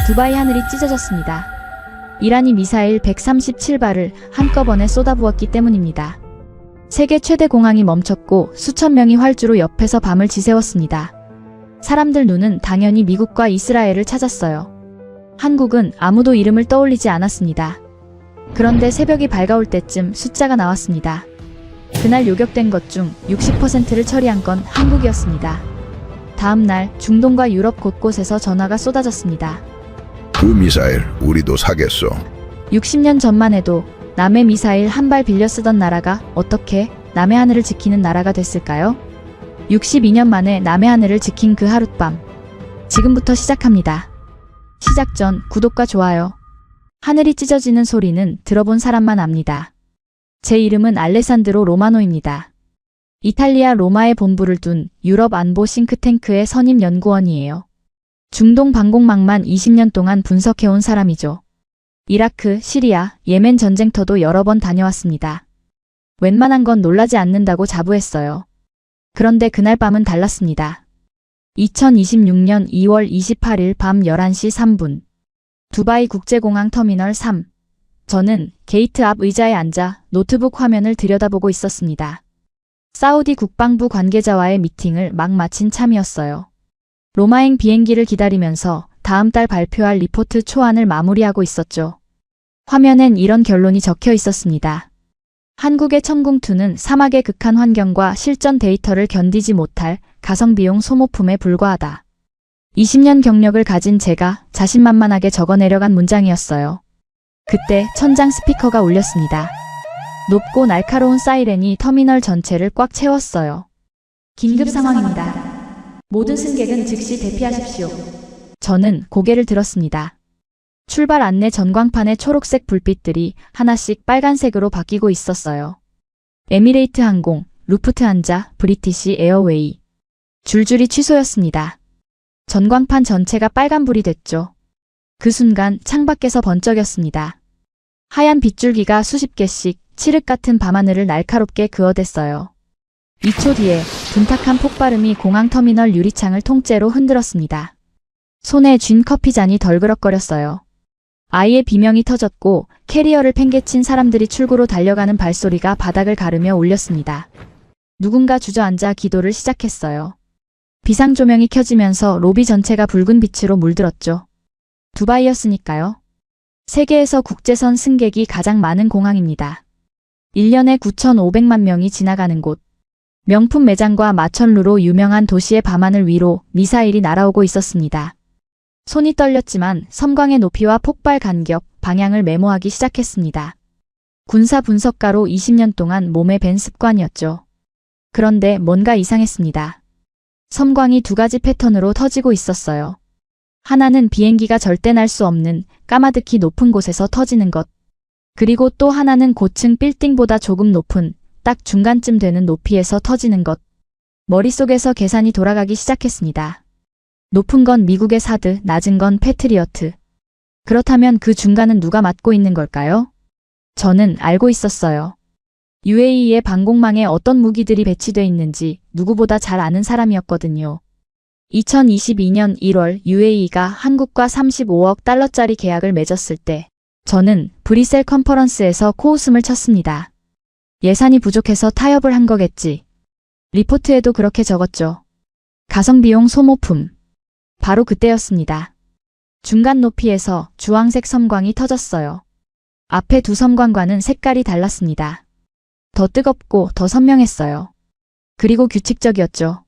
두바이 하늘이 찢어졌습니다. 이란이 미사일 137발을 한꺼번에 쏟아부었기 때문입니다. 세계 최대 공항이 멈췄고 수천 명이 활주로 옆에서 밤을 지새웠습니다. 사람들 눈은 당연히 미국과 이스라엘을 찾았어요. 한국은 아무도 이름을 떠올리지 않았습니다. 그런데 새벽이 밝아올 때쯤 숫자가 나왔습니다. 그날 요격된 것 중 60%를 처리한 건 한국이었습니다. 다음 날 중동과 유럽 곳곳에서 전화가 쏟아졌습니다. 그 미사일 우리도 사겠어. 60년 전만 해도 남의 미사일 한 발 빌려 쓰던 나라가 어떻게 남의 하늘을 지키는 나라가 됐을까요? 62년 만에 남의 하늘을 지킨 그 하룻밤. 지금부터 시작합니다. 시작 전 구독과 좋아요. 하늘이 찢어지는 소리는 들어본 사람만 압니다. 제 이름은 알레산드로 로마노입니다. 이탈리아 로마에 본부를 둔 유럽 안보 싱크탱크의 선임 연구원이에요. 중동 방공망만 20년 동안 분석해온 사람이죠. 이라크, 시리아, 예멘 전쟁터도 여러 번 다녀왔습니다. 웬만한 건 놀라지 않는다고 자부했어요. 그런데 그날 밤은 달랐습니다. 2026년 2월 28일 밤 11시 3분. 두바이 국제공항 터미널 3. 저는 게이트 앞 의자에 앉아 노트북 화면을 들여다보고 있었습니다. 사우디 국방부 관계자와의 미팅을 막 마친 참이었어요. 로마행 비행기를 기다리면서 다음 달 발표할 리포트 초안을 마무리하고 있었죠. 화면엔 이런 결론이 적혀 있었습니다. 한국의 첨궁2는 사막의 극한 환경과 실전 데이터를 견디지 못할 가성비용 소모품에 불과하다. 20년 경력을 가진 제가 자신만만하게 적어내려간 문장이었어요. 그때 천장 스피커가 울렸습니다. 높고 날카로운 사이렌이 터미널 전체를 꽉 채웠어요. 긴급 상황입니다. 모든 승객은 즉시 대피하십시오. 저는 고개를 들었습니다. 출발 안내 전광판의 초록색 불빛들이 하나씩 빨간색으로 바뀌고 있었어요. 에미레이트 항공, 루프트한자, 브리티시 에어웨이. 줄줄이 취소였습니다. 전광판 전체가 빨간불이 됐죠. 그 순간 창밖에서 번쩍였습니다. 하얀 빗줄기가 수십 개씩 칠흑 같은 밤하늘을 날카롭게 그어댔어요. 2초 뒤에 둔탁한 폭발음이 공항 터미널 유리창을 통째로 흔들었습니다. 손에 쥔 커피잔이 덜그럭거렸어요. 아이의 비명이 터졌고 캐리어를 팽개친 사람들이 출구로 달려가는 발소리가 바닥을 가르며 울렸습니다. 누군가 주저앉아 기도를 시작했어요. 비상조명이 켜지면서 로비 전체가 붉은 빛으로 물들었죠. 두바이였으니까요. 세계에서 국제선 승객이 가장 많은 공항입니다. 1년에 9,500만 명이 지나가는 곳. 명품 매장과 마천루로 유명한 도시의 밤하늘 위로 미사일이 날아오고 있었습니다. 손이 떨렸지만 섬광의 높이와 폭발 간격, 방향을 메모하기 시작했습니다. 군사 분석가로 20년 동안 몸에 밴 습관이었죠. 그런데 뭔가 이상했습니다. 섬광이 두 가지 패턴으로 터지고 있었어요. 하나는 비행기가 절대 날 수 없는 까마득히 높은 곳에서 터지는 것. 그리고 또 하나는 고층 빌딩보다 조금 높은 딱 중간쯤 되는 높이에서 터지는 것. 머릿속에서 계산이 돌아가기 시작했습니다. 높은 건 미국의 사드, 낮은 건 패트리어트. 그렇다면 그 중간은 누가 맡고 있는 걸까요? 저는 알고 있었어요. UAE의 방공망에 어떤 무기들이 배치돼 있는지 누구보다 잘 아는 사람이었거든요. 2022년 1월 UAE가 한국과 35억 달러짜리 계약을 맺었을 때 저는 브뤼셀 컨퍼런스에서 코웃음을 쳤습니다. 예산이 부족해서 타협을 한 거겠지. 리포트에도 그렇게 적었죠. 가성비용 소모품. 바로 그때였습니다. 중간 높이에서 주황색 섬광이 터졌어요. 앞에 두 섬광과는 색깔이 달랐습니다. 더 뜨겁고 더 선명했어요. 그리고 규칙적이었죠.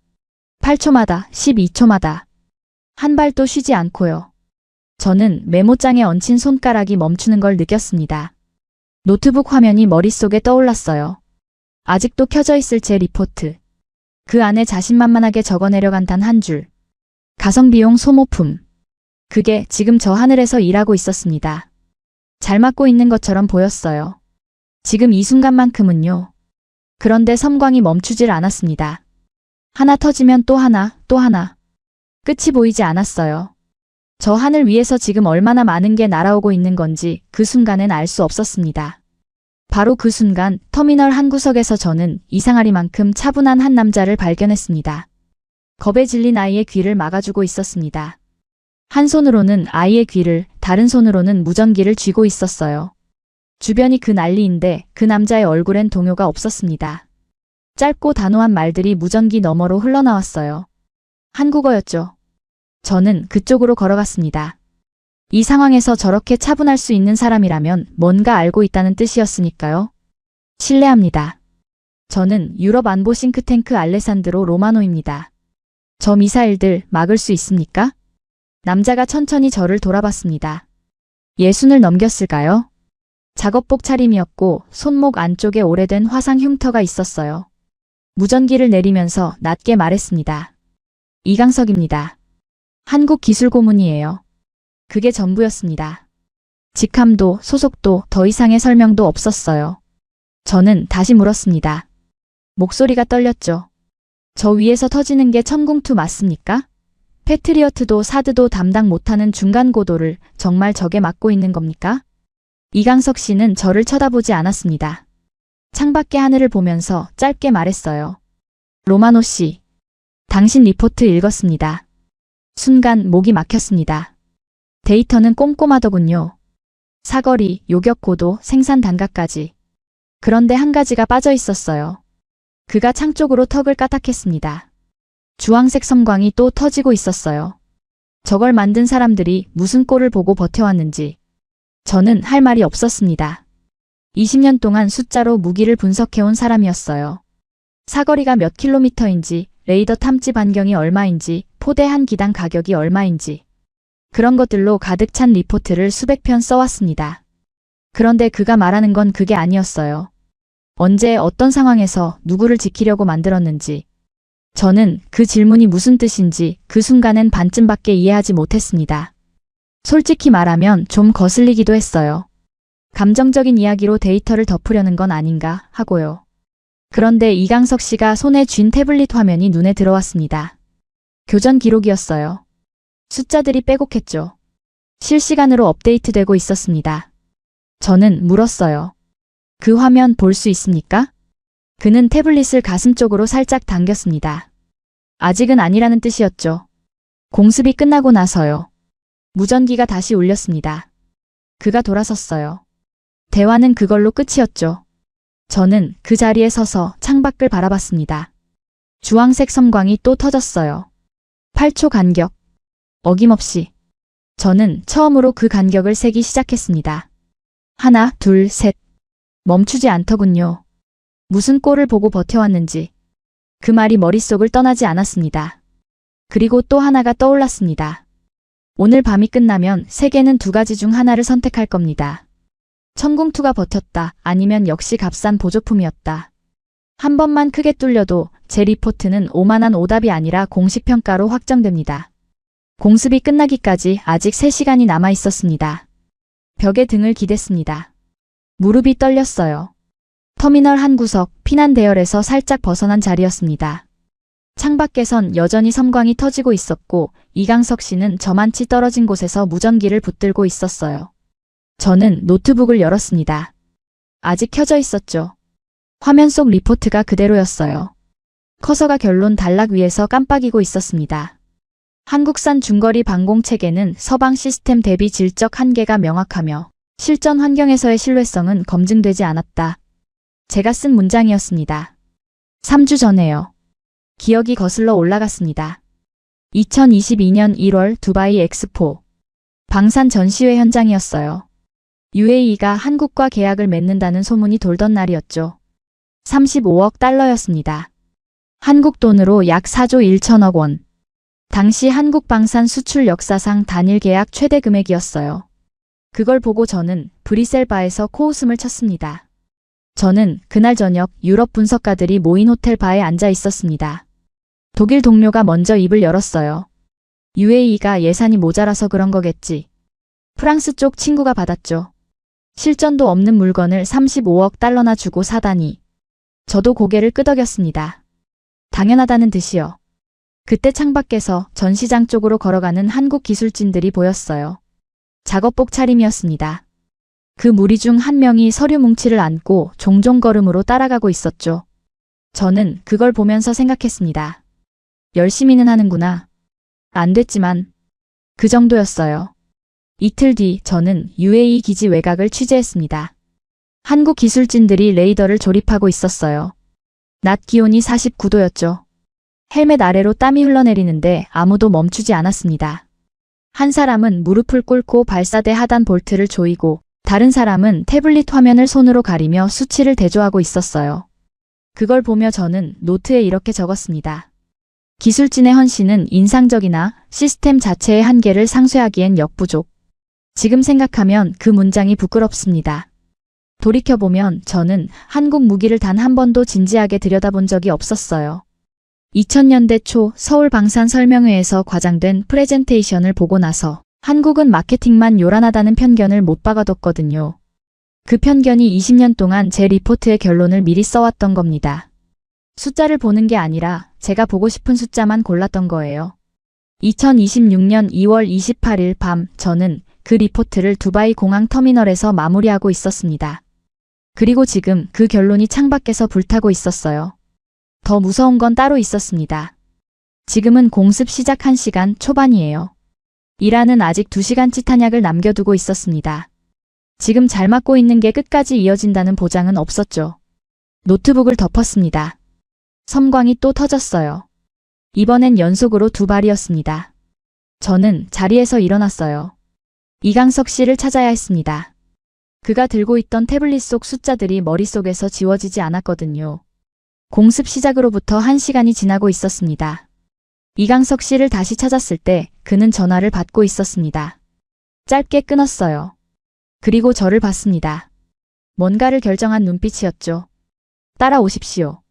8초마다, 12초마다. 한 발도 쉬지 않고요. 저는 메모장에 얹힌 손가락이 멈추는 걸 느꼈습니다. 노트북 화면이 머릿속에 떠올랐어요. 아직도 켜져 있을 제 리포트. 그 안에 자신만만하게 적어내려간 단 한 줄. 가성비용 소모품. 그게 지금 저 하늘에서 일하고 있었습니다. 잘 맞고 있는 것처럼 보였어요. 지금 이 순간만큼은요. 그런데 섬광이 멈추질 않았습니다. 하나 터지면 또 하나, 또 하나. 끝이 보이지 않았어요. 저 하늘 위에서 지금 얼마나 많은 게 날아오고 있는 건지 그 순간엔 알 수 없었습니다. 바로 그 순간 터미널 한 구석에서 저는 이상하리만큼 차분한 한 남자를 발견했습니다. 겁에 질린 아이의 귀를 막아주고 있었습니다. 한 손으로는 아이의 귀를, 다른 손으로는 무전기를 쥐고 있었어요. 주변이 그 난리인데 그 남자의 얼굴엔 동요가 없었습니다. 짧고 단호한 말들이 무전기 너머로 흘러나왔어요. 한국어였죠. 저는 그쪽으로 걸어갔습니다. 이 상황에서 저렇게 차분할 수 있는 사람이라면 뭔가 알고 있다는 뜻이었으니까요. 실례합니다. 저는 유럽 안보 싱크탱크 알레산드로 로마노입니다. 저 미사일들 막을 수 있습니까? 남자가 천천히 저를 돌아봤습니다. 60을 넘겼을까요? 작업복 차림이었고 손목 안쪽에 오래된 화상 흉터가 있었어요. 무전기를 내리면서 낮게 말했습니다. 이강석입니다. 한국 기술 고문이에요. 그게 전부였습니다. 직함도 소속도 더 이상의 설명도 없었어요. 저는 다시 물었습니다. 목소리가 떨렸죠. 저 위에서 터지는 게 천궁투 맞습니까? 패트리어트도 사드도 담당 못하는 중간 고도를 정말 저게 맡고 있는 겁니까? 이강석 씨는 저를 쳐다보지 않았습니다. 창밖의 하늘을 보면서 짧게 말했어요. 로마노 씨, 당신 리포트 읽었습니다. 순간 목이 막혔습니다. 데이터는 꼼꼼하더군요. 사거리, 요격 고도, 생산 단가까지. 그런데 한 가지가 빠져 있었어요. 그가 창 쪽으로 턱을 까딱했습니다. 주황색 섬광이 또 터지고 있었어요. 저걸 만든 사람들이 무슨 꼴을 보고 버텨왔는지. 저는 할 말이 없었습니다. 20년 동안 숫자로 무기를 분석해온 사람이었어요. 사거리가 몇 킬로미터인지, 레이더 탐지 반경이 얼마인지, 포대 한 기당 가격이 얼마인지. 그런 것들로 가득 찬 리포트를 수백 편 써왔습니다. 그런데 그가 말하는 건 그게 아니었어요. 언제 어떤 상황에서 누구를 지키려고 만들었는지. 저는 그 질문이 무슨 뜻인지 그 순간엔 반쯤밖에 이해하지 못했습니다. 솔직히 말하면 좀 거슬리기도 했어요. 감정적인 이야기로 데이터를 덮으려는 건 아닌가 하고요. 그런데 이강석 씨가 손에 쥔 태블릿 화면이 눈에 들어왔습니다. 교전 기록이었어요. 숫자들이 빼곡했죠. 실시간으로 업데이트되고 있었습니다. 저는 물었어요. 그 화면 볼 수 있습니까? 그는 태블릿을 가슴 쪽으로 살짝 당겼습니다. 아직은 아니라는 뜻이었죠. 공습이 끝나고 나서요. 무전기가 다시 울렸습니다. 그가 돌아섰어요. 대화는 그걸로 끝이었죠. 저는 그 자리에 서서 창밖을 바라봤습니다. 주황색 섬광이 또 터졌어요. 8초 간격. 어김없이. 저는 처음으로 그 간격을 세기 시작했습니다. 하나, 둘, 셋. 멈추지 않더군요. 무슨 꼴을 보고 버텨왔는지. 그 말이 머릿속을 떠나지 않았습니다. 그리고 또 하나가 떠올랐습니다. 오늘 밤이 끝나면 세계는 두 가지 중 하나를 선택할 겁니다. 천궁투가 버텼다, 아니면 역시 값싼 보조품이었다. 한 번만 크게 뚫려도 제 리포트는 오만한 오답이 아니라 공식 평가로 확정됩니다. 공습이 끝나기까지 아직 3시간이 남아 있었습니다. 벽에 등을 기댔습니다. 무릎이 떨렸어요. 터미널 한 구석, 피난 대열에서 살짝 벗어난 자리였습니다. 창밖에선 여전히 섬광이 터지고 있었고 이강석 씨는 저만치 떨어진 곳에서 무전기를 붙들고 있었어요. 저는 노트북을 열었습니다. 아직 켜져 있었죠. 화면 속 리포트가 그대로였어요. 커서가 결론 단락 위에서 깜빡이고 있었습니다. 한국산 중거리 방공체계는 서방 시스템 대비 질적 한계가 명확하며 실전 환경에서의 신뢰성은 검증되지 않았다. 제가 쓴 문장이었습니다. 3주 전에요. 기억이 거슬러 올라갔습니다. 2022년 1월 두바이 엑스포. 방산 전시회 현장이었어요. UAE가 한국과 계약을 맺는다는 소문이 돌던 날이었죠. 35억 달러였습니다. 한국 돈으로 약 4조 1천억 원. 당시 한국 방산 수출 역사상 단일 계약 최대 금액이었어요. 그걸 보고 저는 브뤼셀 바에서 코웃음을 쳤습니다. 저는 그날 저녁 유럽 분석가들이 모인 호텔 바에 앉아 있었습니다. 독일 동료가 먼저 입을 열었어요. UAE가 예산이 모자라서 그런 거겠지. 프랑스 쪽 친구가 받았죠. 실전도 없는 물건을 35억 달러나 주고 사다니. 저도 고개를 끄덕였습니다. 당연하다는 듯이요. 그때 창밖에서 전시장 쪽으로 걸어가는 한국 기술진들이 보였어요. 작업복 차림이었습니다. 그 무리 중 한 명이 서류 뭉치를 안고 종종 걸음으로 따라가고 있었죠. 저는 그걸 보면서 생각했습니다. 열심히는 하는구나. 안 됐지만 그 정도였어요. 이틀 뒤 저는 UAE 기지 외곽을 취재했습니다. 한국 기술진들이 레이더를 조립하고 있었어요. 낮 기온이 49도였죠. 헬멧 아래로 땀이 흘러내리는데 아무도 멈추지 않았습니다. 한 사람은 무릎을 꿇고 발사대 하단 볼트를 조이고 다른 사람은 태블릿 화면을 손으로 가리며 수치를 대조하고 있었어요. 그걸 보며 저는 노트에 이렇게 적었습니다. 기술진의 헌신은 인상적이나 시스템 자체의 한계를 상쇄하기엔 역부족. 지금 생각하면 그 문장이 부끄럽습니다. 돌이켜보면 저는 한국 무기를 단 한 번도 진지하게 들여다본 적이 없었어요. 2000년대 초 서울 방산 설명회에서 과장된 프레젠테이션을 보고 나서 한국은 마케팅만 요란하다는 편견을 못 박아뒀거든요. 그 편견이 20년 동안 제 리포트의 결론을 미리 써왔던 겁니다. 숫자를 보는 게 아니라 제가 보고 싶은 숫자만 골랐던 거예요. 2026년 2월 28일 밤 저는 그 리포트를 두바이 공항 터미널에서 마무리하고 있었습니다. 그리고 지금 그 결론이 창밖에서 불타고 있었어요. 더 무서운 건 따로 있었습니다. 지금은 공습 시작 1시간 초반이에요. 이란은 아직 2시간치 탄약을 남겨두고 있었습니다. 지금 잘 맞고 있는 게 끝까지 이어진다는 보장은 없었죠. 노트북을 덮었습니다. 섬광이 또 터졌어요. 이번엔 연속으로 2발이었습니다. 저는 자리에서 일어났어요. 이강석 씨를 찾아야 했습니다. 그가 들고 있던 태블릿 속 숫자들이 머릿속에서 지워지지 않았거든요. 공습 시작으로부터 1시간이 지나고 있었습니다. 이강석 씨를 다시 찾았을 때 그는 전화를 받고 있었습니다. 짧게 끊었어요. 그리고 저를 봤습니다. 뭔가를 결정한 눈빛이었죠. 따라오십시오.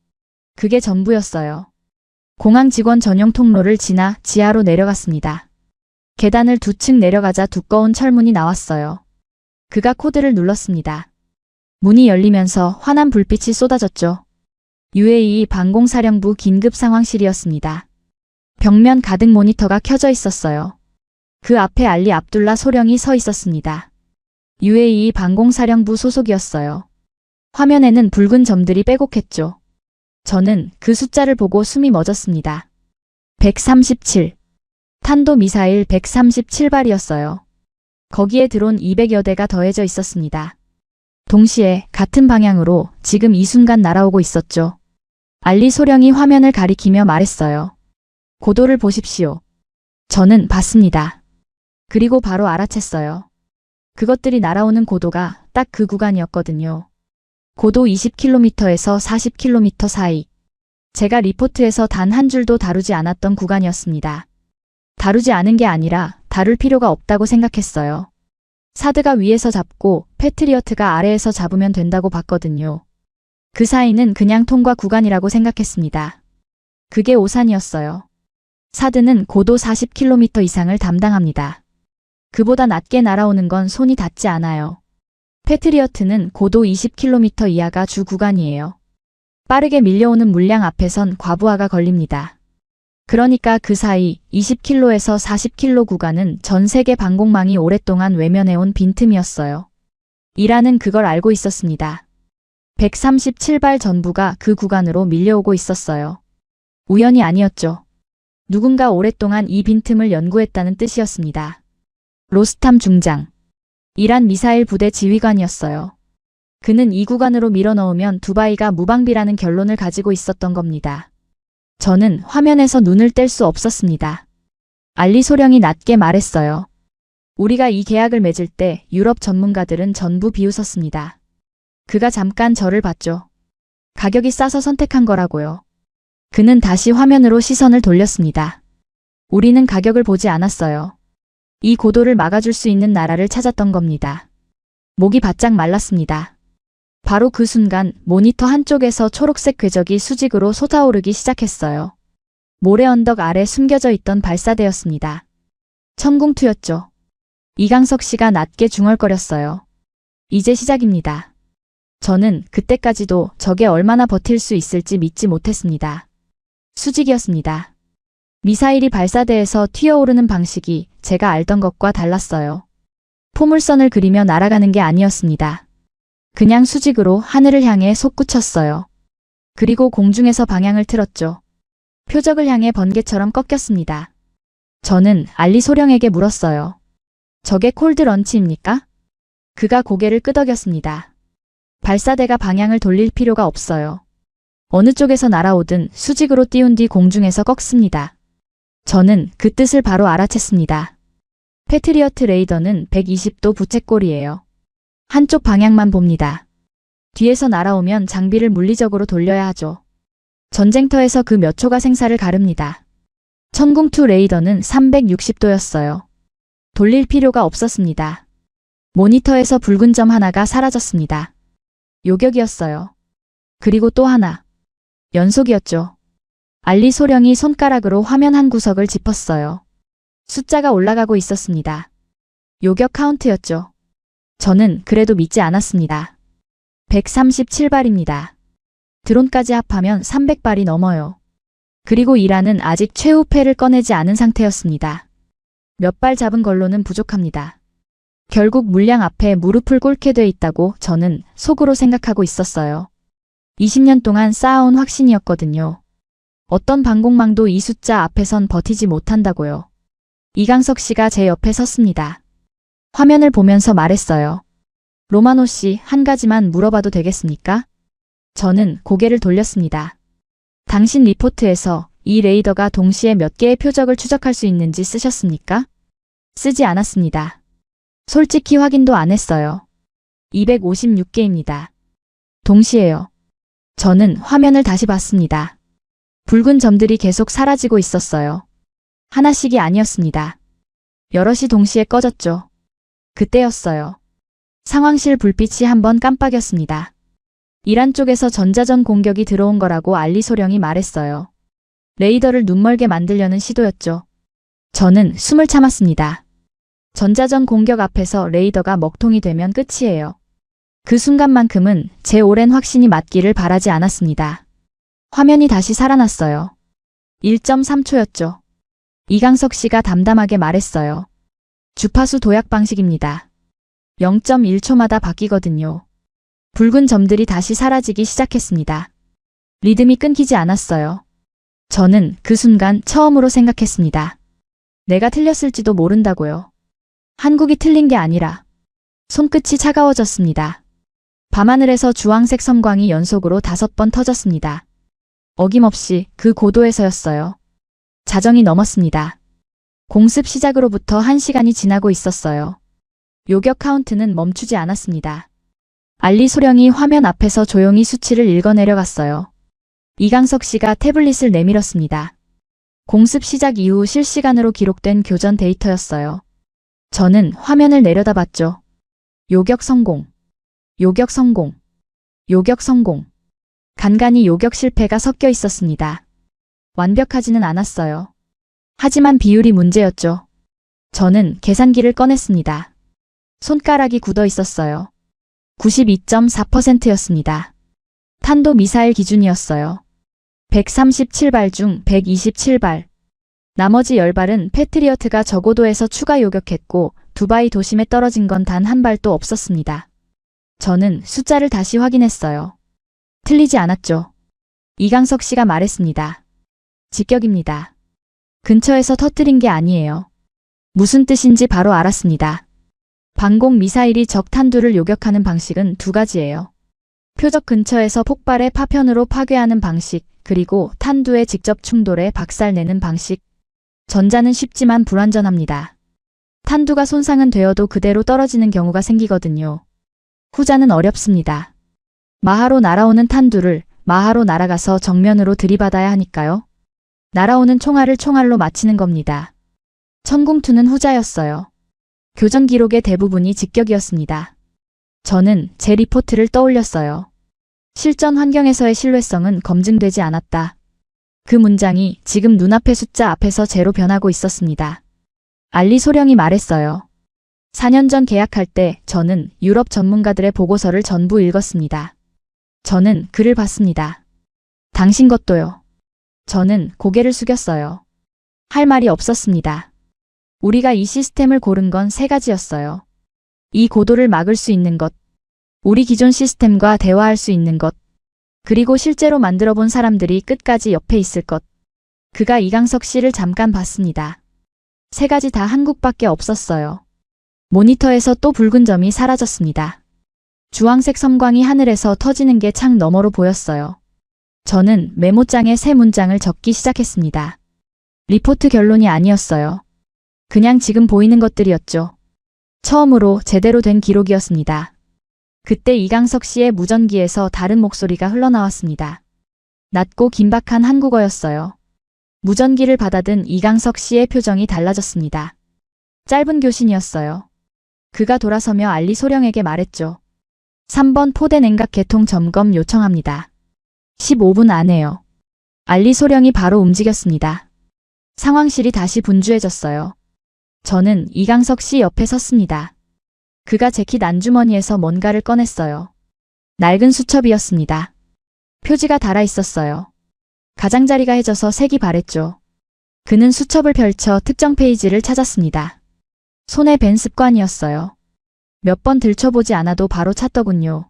그게 전부였어요. 공항 직원 전용 통로를 지나 지하로 내려갔습니다. 계단을 2층 내려가자 두꺼운 철문이 나왔어요. 그가 코드를 눌렀습니다. 문이 열리면서 환한 불빛이 쏟아졌죠. UAE 방공사령부 긴급상황실이었습니다. 벽면 가득 모니터가 켜져 있었어요. 그 앞에 알리 압둘라 소령이 서 있었습니다. UAE 방공사령부 소속이었어요. 화면에는 붉은 점들이 빼곡했죠. 저는 그 숫자를 보고 숨이 멎었습니다. 137. 탄도미사일 137발이었어요. 거기에 드론 200여 대가 더해져 있었습니다. 동시에 같은 방향으로 지금 이 순간 날아오고 있었죠. 알리 소령이 화면을 가리키며 말했어요. 고도를 보십시오. 저는 봤습니다. 그리고 바로 알아챘어요. 그것들이 날아오는 고도가 딱 그 구간이었거든요. 고도 20km에서 40km 사이. 제가 리포트에서 단 한 줄도 다루지 않았던 구간이었습니다. 다루지 않은 게 아니라 다룰 필요가 없다고 생각했어요. 사드가 위에서 잡고 패트리어트가 아래에서 잡으면 된다고 봤거든요. 그 사이는 그냥 통과 구간이라고 생각했습니다. 그게 오산이었어요. 사드는 고도 40km 이상을 담당합니다. 그보다 낮게 날아오는 건 손이 닿지 않아요. 패트리어트는 고도 20km 이하가 주 구간이에요. 빠르게 밀려오는 물량 앞에선 과부하가 걸립니다. 그러니까 그 사이 20km에서 40km 구간은 전 세계 방공망이 오랫동안 외면해온 빈틈이었어요. 이란은 그걸 알고 있었습니다. 137발 전부가 그 구간으로 밀려오고 있었어요. 우연이 아니었죠. 누군가 오랫동안 이 빈틈을 연구했다는 뜻이었습니다. 로스탐 중장. 이란 미사일 부대 지휘관이었어요. 그는 이 구간으로 밀어넣으면 두바이가 무방비라는 결론을 가지고 있었던 겁니다. 저는 화면에서 눈을 뗄 수 없었습니다. 알리 소령이 낮게 말했어요. 우리가 이 계약을 맺을 때 유럽 전문가들은 전부 비웃었습니다. 그가 잠깐 저를 봤죠. 가격이 싸서 선택한 거라고요. 그는 다시 화면으로 시선을 돌렸습니다. 우리는 가격을 보지 않았어요. 이 고도를 막아줄 수 있는 나라를 찾았던 겁니다. 목이 바짝 말랐습니다. 바로 그 순간 모니터 한쪽에서 초록색 궤적이 수직으로 솟아오르기 시작했어요. 모래 언덕 아래 숨겨져 있던 발사대였습니다. 천궁투였죠. 이강석 씨가 낮게 중얼거렸어요. 이제 시작입니다. 저는 그때까지도 저게 얼마나 버틸 수 있을지 믿지 못했습니다. 수직이었습니다. 미사일이 발사대에서 튀어오르는 방식이 제가 알던 것과 달랐어요. 포물선을 그리며 날아가는 게 아니었습니다. 그냥 수직으로 하늘을 향해 솟구쳤어요. 그리고 공중에서 방향을 틀었죠. 표적을 향해 번개처럼 꺾였습니다. 저는 알리 소령에게 물었어요. 저게 콜드 런치입니까? 그가 고개를 끄덕였습니다. 발사대가 방향을 돌릴 필요가 없어요. 어느 쪽에서 날아오든 수직으로 띄운 뒤 공중에서 꺾습니다. 저는 그 뜻을 바로 알아챘습니다. 패트리어트 레이더는 120도 부채꼴이에요. 한쪽 방향만 봅니다. 뒤에서 날아오면 장비를 물리적으로 돌려야 하죠. 전쟁터에서 그 몇 초가 생사를 가릅니다. 천궁2 레이더는 360도였어요. 돌릴 필요가 없었습니다. 모니터에서 붉은 점 하나가 사라졌습니다. 요격이었어요. 그리고 또 하나. 연속이었죠. 알리 소령이 손가락으로 화면 한 구석을 짚었어요. 숫자가 올라가고 있었습니다. 요격 카운트였죠. 저는 그래도 믿지 않았습니다. 137발입니다. 드론까지 합하면 300발이 넘어요. 그리고 이란은 아직 최후패를 꺼내지 않은 상태였습니다. 몇 발 잡은 걸로는 부족합니다. 결국 물량 앞에 무릎을 꿇게 돼 있다고 저는 속으로 생각하고 있었어요. 20년 동안 쌓아온 확신이었거든요. 어떤 방공망도 이 숫자 앞에선 버티지 못한다고요. 이강석 씨가 제 옆에 섰습니다. 화면을 보면서 말했어요. 로마노 씨, 한 가지만 물어봐도 되겠습니까? 저는 고개를 돌렸습니다. 당신 리포트에서 이 레이더가 동시에 몇 개의 표적을 추적할 수 있는지 쓰셨습니까? 쓰지 않았습니다. 솔직히 확인도 안 했어요. 256개입니다. 동시에요. 저는 화면을 다시 봤습니다. 붉은 점들이 계속 사라지고 있었어요. 하나씩이 아니었습니다. 여럿이 동시에 꺼졌죠. 그때였어요. 상황실 불빛이 한번 깜빡였습니다. 이란 쪽에서 전자전 공격이 들어온 거라고 알리 소령이 말했어요. 레이더를 눈멀게 만들려는 시도였죠. 저는 숨을 참았습니다. 전자전 공격 앞에서 레이더가 먹통이 되면 끝이에요. 그 순간만큼은 제 오랜 확신이 맞기를 바라지 않았습니다. 화면이 다시 살아났어요. 1.3초였죠. 이강석 씨가 담담하게 말했어요. 주파수 도약 방식입니다. 0.1초마다 바뀌거든요. 붉은 점들이 다시 사라지기 시작했습니다. 리듬이 끊기지 않았어요. 저는 그 순간 처음으로 생각했습니다. 내가 틀렸을지도 모른다고요. 한국이 틀린 게 아니라 손끝이 차가워졌습니다. 밤하늘에서 주황색 섬광이 연속으로 5번 터졌습니다. 어김없이 그 고도에서였어요. 자정이 넘었습니다. 공습 시작으로부터 1시간이 지나고 있었어요. 요격 카운트는 멈추지 않았습니다. 알리 소령이 화면 앞에서 조용히 수치를 읽어내려갔어요. 이강석 씨가 태블릿을 내밀었습니다. 공습 시작 이후 실시간으로 기록된 교전 데이터였어요. 저는 화면을 내려다봤죠. 요격 성공. 요격 성공. 요격 성공. 간간히 요격 실패가 섞여 있었습니다. 완벽하지는 않았어요. 하지만 비율이 문제였죠. 저는 계산기를 꺼냈습니다. 손가락이 굳어 있었어요. 92.4%였습니다. 탄도 미사일 기준이었어요. 137발 중 127발. 나머지 10발은 패트리어트가 저고도에서 추가 요격했고 두바이 도심에 떨어진 건 단 한 발도 없었습니다. 저는 숫자를 다시 확인했어요. 틀리지 않았죠. 이강석 씨가 말했습니다. 직격입니다. 근처에서 터뜨린 게 아니에요. 무슨 뜻인지 바로 알았습니다. 방공 미사일이 적 탄두를 요격하는 방식은 두 가지예요. 표적 근처에서 폭발의 파편으로 파괴하는 방식, 그리고 탄두의 직접 충돌에 박살내는 방식. 전자는 쉽지만 불완전합니다. 탄두가 손상은 되어도 그대로 떨어지는 경우가 생기거든요. 후자는 어렵습니다. 마하로 날아오는 탄두를 마하로 날아가서 정면으로 들이받아야 하니까요. 날아오는 총알을 총알로 맞히는 겁니다. 천궁2는 후자였어요. 교전 기록의 대부분이 직격이었습니다. 저는 제 리포트를 떠올렸어요. 실전 환경에서의 신뢰성은 검증되지 않았다. 그 문장이 지금 눈앞의 숫자 앞에서 제로 변하고 있었습니다. 알리 소령이 말했어요. 4년 전 계약할 때 저는 유럽 전문가들의 보고서를 전부 읽었습니다. 저는 글을 봤습니다. 당신 것도요. 저는 고개를 숙였어요. 할 말이 없었습니다. 우리가 이 시스템을 고른 건 3가지였어요. 이 고도를 막을 수 있는 것, 우리 기존 시스템과 대화할 수 있는 것, 그리고 실제로 만들어 본 사람들이 끝까지 옆에 있을 것. 그가 이강석 씨를 잠깐 봤습니다. 세 가지 다 한국밖에 없었어요. 모니터에서 또 붉은 점이 사라졌습니다. 주황색 섬광이 하늘에서 터지는 게 창 너머로 보였어요. 저는 메모장에 새 문장을 적기 시작했습니다. 리포트 결론이 아니었어요. 그냥 지금 보이는 것들이었죠. 처음으로 제대로 된 기록이었습니다. 그때 이강석 씨의 무전기에서 다른 목소리가 흘러나왔습니다. 낮고 긴박한 한국어였어요. 무전기를 받아든 이강석 씨의 표정이 달라졌습니다. 짧은 교신이었어요. 그가 돌아서며 알리 소령에게 말했죠. 3번 포대 냉각 개통 점검 요청합니다. 15분 안에요. 알리 소령이 바로 움직였습니다. 상황실이 다시 분주해졌어요. 저는 이강석 씨 옆에 섰습니다. 그가 재킷 안주머니에서 뭔가를 꺼냈어요. 낡은 수첩이었습니다. 표지가 달아 있었어요. 가장자리가 해져서 색이 바랬죠. 그는 수첩을 펼쳐 특정 페이지를 찾았습니다. 손에 밴 습관이었어요. 몇 번 들춰보지 않아도 바로 찾더군요.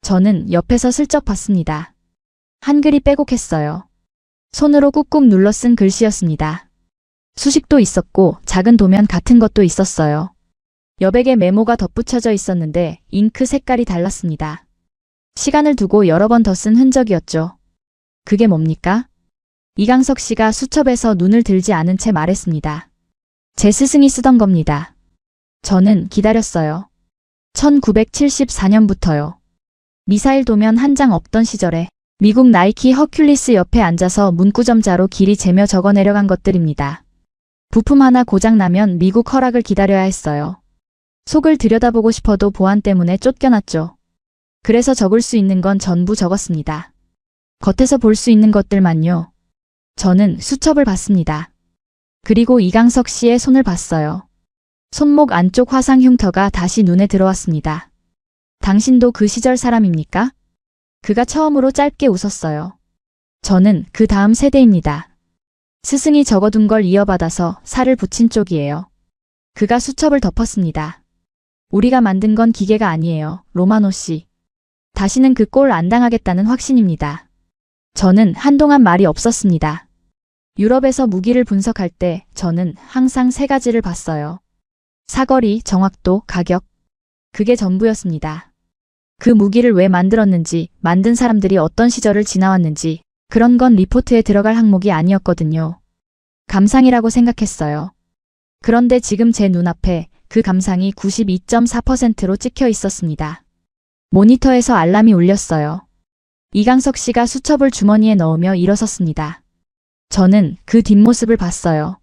저는 옆에서 슬쩍 봤습니다. 한글이 빼곡했어요. 손으로 꾹꾹 눌러 쓴 글씨였습니다. 수식도 있었고 작은 도면 같은 것도 있었어요. 여백에 메모가 덧붙여져 있었는데 잉크 색깔이 달랐습니다. 시간을 두고 여러 번 더 쓴 흔적이었죠. 그게 뭡니까? 이강석 씨가 수첩에서 눈을 들지 않은 채 말했습니다. 제 스승이 쓰던 겁니다. 저는 기다렸어요. 1974년부터요. 미사일 도면 한 장 없던 시절에 미국 나이키 허큘리스 옆에 앉아서 문구점자로 길이 재며 적어 내려간 것들입니다. 부품 하나 고장나면 미국 허락을 기다려야 했어요. 속을 들여다보고 싶어도 보안 때문에 쫓겨났죠. 그래서 적을 수 있는 건 전부 적었습니다. 겉에서 볼 수 있는 것들만요. 저는 수첩을 봤습니다. 그리고 이강석 씨의 손을 봤어요. 손목 안쪽 화상 흉터가 다시 눈에 들어왔습니다. 당신도 그 시절 사람입니까? 그가 처음으로 짧게 웃었어요. 저는 그 다음 세대입니다. 스승이 적어둔 걸 이어받아서 살을 붙인 쪽이에요. 그가 수첩을 덮었습니다. 우리가 만든 건 기계가 아니에요, 로마노 씨. 다시는 그 꼴 안 당하겠다는 확신입니다. 저는 한동안 말이 없었습니다. 유럽에서 무기를 분석할 때 저는 항상 세 가지를 봤어요. 사거리, 정확도, 가격. 그게 전부였습니다. 그 무기를 왜 만들었는지, 만든 사람들이 어떤 시절을 지나왔는지 그런 건 리포트에 들어갈 항목이 아니었거든요. 감상이라고 생각했어요. 그런데 지금 제 눈앞에 그 감상이 92.4%로 찍혀 있었습니다. 모니터에서 알람이 울렸어요. 이강석 씨가 수첩을 주머니에 넣으며 일어섰습니다. 저는 그 뒷모습을 봤어요.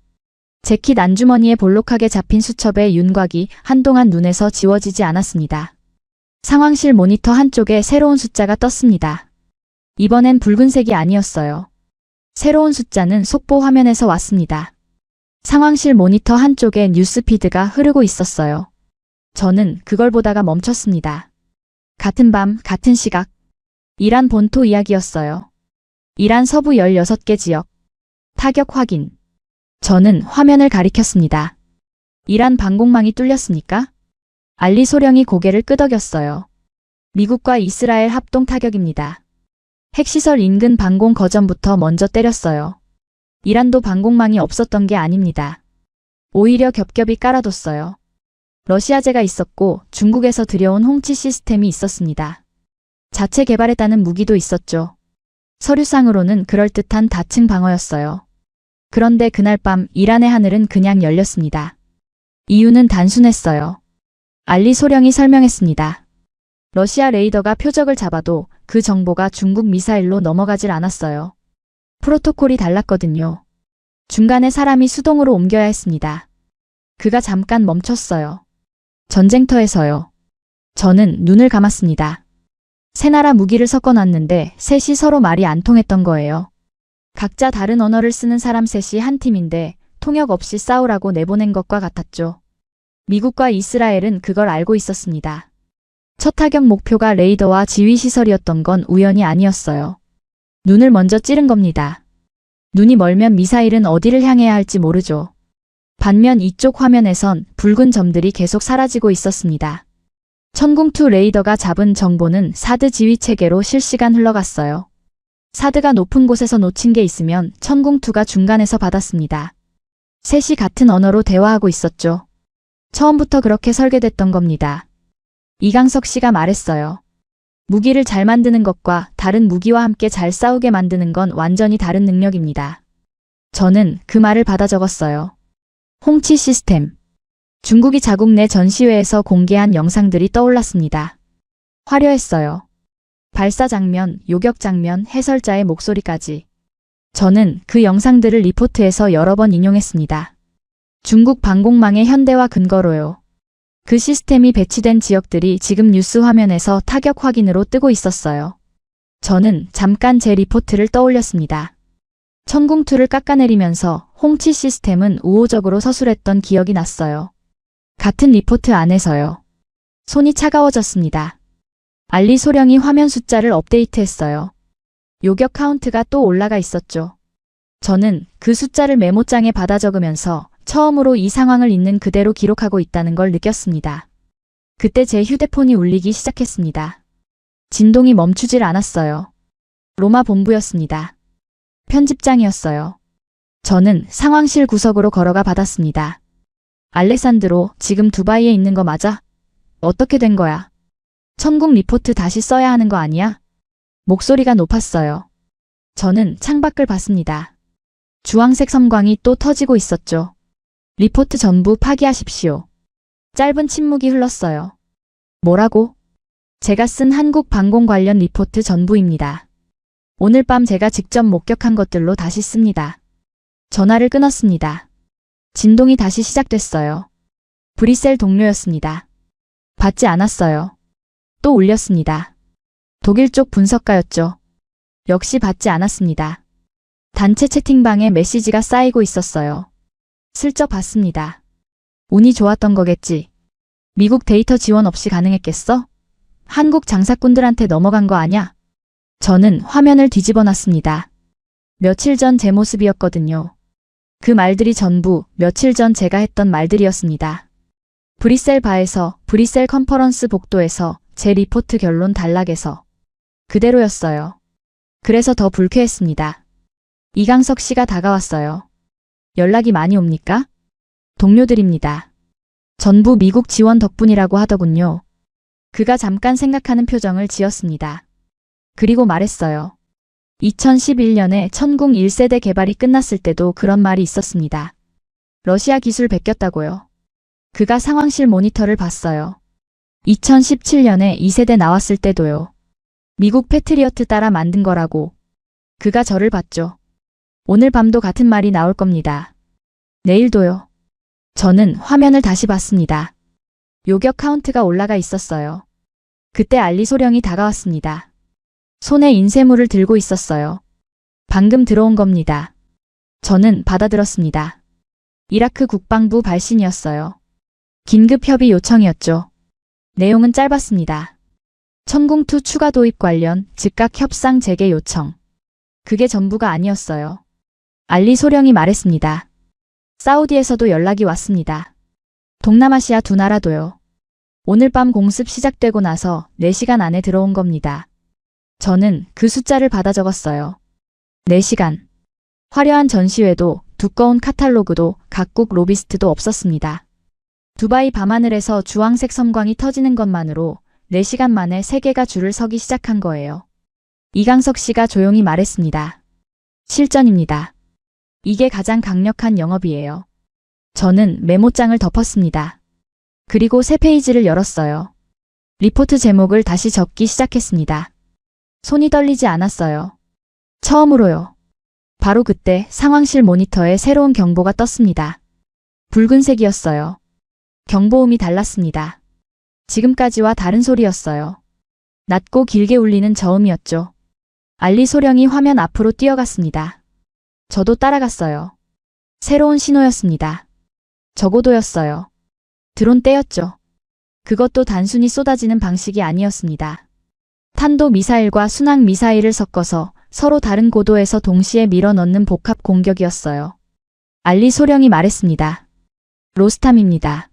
재킷 안주머니에 볼록하게 잡힌 수첩의 윤곽이 한동안 눈에서 지워지지 않았습니다. 상황실 모니터 한쪽에 새로운 숫자가 떴습니다. 이번엔 붉은색이 아니었어요. 새로운 숫자는 속보 화면에서 왔습니다. 상황실 모니터 한쪽에 뉴스피드가 흐르고 있었어요. 저는 그걸 보다가 멈췄습니다. 같은 밤, 같은 시각. 이란 본토 이야기였어요. 이란 서부 16개 지역. 타격 확인. 저는 화면을 가리켰습니다. 이란 방공망이 뚫렸습니까? 알리 소령이 고개를 끄덕였어요. 미국과 이스라엘 합동 타격입니다. 핵시설 인근 방공 거점부터 먼저 때렸어요. 이란도 방공망이 없었던 게 아닙니다. 오히려 겹겹이 깔아뒀어요. 러시아제가 있었고 중국에서 들여온 홍치 시스템이 있었습니다. 자체 개발했다는 무기도 있었죠. 서류상으로는 그럴듯한 다층 방어였어요. 그런데 그날 밤 이란의 하늘은 그냥 열렸습니다. 이유는 단순했어요. 알리 소령이 설명했습니다. 러시아 레이더가 표적을 잡아도 그 정보가 중국 미사일로 넘어가질 않았어요. 프로토콜이 달랐거든요. 중간에 사람이 수동으로 옮겨야 했습니다. 그가 잠깐 멈췄어요. 전쟁터에서요. 저는 눈을 감았습니다. 세 나라 무기를 섞어놨는데 셋이 서로 말이 안 통했던 거예요. 각자 다른 언어를 쓰는 사람 셋이 한 팀인데 통역 없이 싸우라고 내보낸 것과 같았죠. 미국과 이스라엘은 그걸 알고 있었습니다. 첫 타격 목표가 레이더와 지휘시설이었던 건 우연이 아니었어요. 눈을 먼저 찌른 겁니다. 눈이 멀면 미사일은 어디를 향해야 할지 모르죠. 반면 이쪽 화면에선 붉은 점들이 계속 사라지고 있었습니다. 천궁2 레이더가 잡은 정보는 사드 지휘체계로 실시간 흘러갔어요. 사드가 높은 곳에서 놓친 게 있으면 천궁2가 중간에서 받았습니다. 셋이 같은 언어로 대화하고 있었죠. 처음부터 그렇게 설계됐던 겁니다. 이강석 씨가 말했어요. 무기를 잘 만드는 것과 다른 무기와 함께 잘 싸우게 만드는 건 완전히 다른 능력입니다. 저는 그 말을 받아 적었어요. 홍치 시스템. 중국이 자국 내 전시회에서 공개한 영상들이 떠올랐습니다. 화려했어요. 발사 장면, 요격 장면, 해설자의 목소리까지. 저는 그 영상들을 리포트에서 여러 번 인용했습니다. 중국 방공망의 현대화 근거로요. 그 시스템이 배치된 지역들이 지금 뉴스 화면에서 타격 확인으로 뜨고 있었어요. 저는 잠깐 제 리포트를 떠올렸습니다. 천궁2를 깎아내리면서 홍치 시스템은 우호적으로 서술했던 기억이 났어요. 같은 리포트 안에서요. 손이 차가워졌습니다. 알리 소령이 화면 숫자를 업데이트했어요. 요격 카운트가 또 올라가 있었죠. 저는 그 숫자를 메모장에 받아 적으면서 처음으로 이 상황을 있는 그대로 기록하고 있다는 걸 느꼈습니다. 그때 제 휴대폰이 울리기 시작했습니다. 진동이 멈추질 않았어요. 로마 본부였습니다. 편집장이었어요. 저는 상황실 구석으로 걸어가 받았습니다. 알레산드로, 지금 두바이에 있는 거 맞아? 어떻게 된 거야? 천궁 리포트 다시 써야 하는 거 아니야? 목소리가 높았어요. 저는 창밖을 봤습니다. 주황색 섬광이 또 터지고 있었죠. 리포트 전부 파기하십시오. 짧은 침묵이 흘렀어요. 뭐라고? 제가 쓴 한국 방공 관련 리포트 전부입니다. 오늘 밤 제가 직접 목격한 것들로 다시 씁니다. 전화를 끊었습니다. 진동이 다시 시작됐어요. 브뤼셀 동료였습니다. 받지 않았어요. 또 울렸습니다. 독일 쪽 분석가였죠. 역시 받지 않았습니다. 단체 채팅방에 메시지가 쌓이고 있었어요. 슬쩍 봤습니다. 운이 좋았던 거겠지. 미국 데이터 지원 없이 가능했겠어? 한국 장사꾼들한테 넘어간 거 아냐? 저는 화면을 뒤집어 놨습니다. 며칠 전 제 모습이었거든요. 그 말들이 전부 며칠 전 제가 했던 말들이었습니다. 브뤼셀 바에서, 브뤼셀 컨퍼런스 복도에서, 제 리포트 결론 단락에서. 그대로였어요. 그래서 더 불쾌했습니다. 이강석 씨가 다가왔어요. 연락이 많이 옵니까? 동료들입니다. 전부 미국 지원 덕분이라고 하더군요. 그가 잠깐 생각하는 표정을 지었습니다. 그리고 말했어요. 2011년에 천궁 1세대 개발이 끝났을 때도 그런 말이 있었습니다. 러시아 기술 베꼈다고요. 그가 상황실 모니터를 봤어요. 2017년에 2세대 나왔을 때도요. 미국 패트리어트 따라 만든 거라고. 그가 저를 봤죠. 오늘 밤도 같은 말이 나올 겁니다. 내일도요. 저는 화면을 다시 봤습니다. 요격 카운트가 올라가 있었어요. 그때 알리 소령이 다가왔습니다. 손에 인쇄물을 들고 있었어요. 방금 들어온 겁니다. 저는 받아들었습니다. 이라크 국방부 발신이었어요. 긴급 협의 요청이었죠. 내용은 짧았습니다. 천궁2 추가 도입 관련 즉각 협상 재개 요청. 그게 전부가 아니었어요. 알리 소령이 말했습니다. 사우디에서도 연락이 왔습니다. 동남아시아 두 나라도요. 오늘 밤 공습 시작되고 나서 4시간 안에 들어온 겁니다. 저는 그 숫자를 받아 적었어요. 4시간. 화려한 전시회도 두꺼운 카탈로그도 각국 로비스트도 없었습니다. 두바이 밤하늘에서 주황색 섬광이 터지는 것만으로 4시간 만에 세계가 줄을 서기 시작한 거예요. 이강석 씨가 조용히 말했습니다. 실전입니다. 이게 가장 강력한 영업이에요. 저는 메모장을 덮었습니다. 그리고 새 페이지를 열었어요. 리포트 제목을 다시 적기 시작했습니다. 손이 떨리지 않았어요. 처음으로요. 바로 그때 상황실 모니터에 새로운 경보가 떴습니다. 붉은색이었어요. 경보음이 달랐습니다. 지금까지와 다른 소리였어요. 낮고 길게 울리는 저음이었죠. 알리 소령이 화면 앞으로 뛰어갔습니다. 저도 따라갔어요. 새로운 신호였습니다. 저고도였어요. 드론 떼였죠. 그것도 단순히 쏟아지는 방식이 아니었습니다. 탄도 미사일과 순항 미사일을 섞어서 서로 다른 고도에서 동시에 밀어넣는 복합 공격이었어요. 알리 소령이 말했습니다. 로스탐입니다.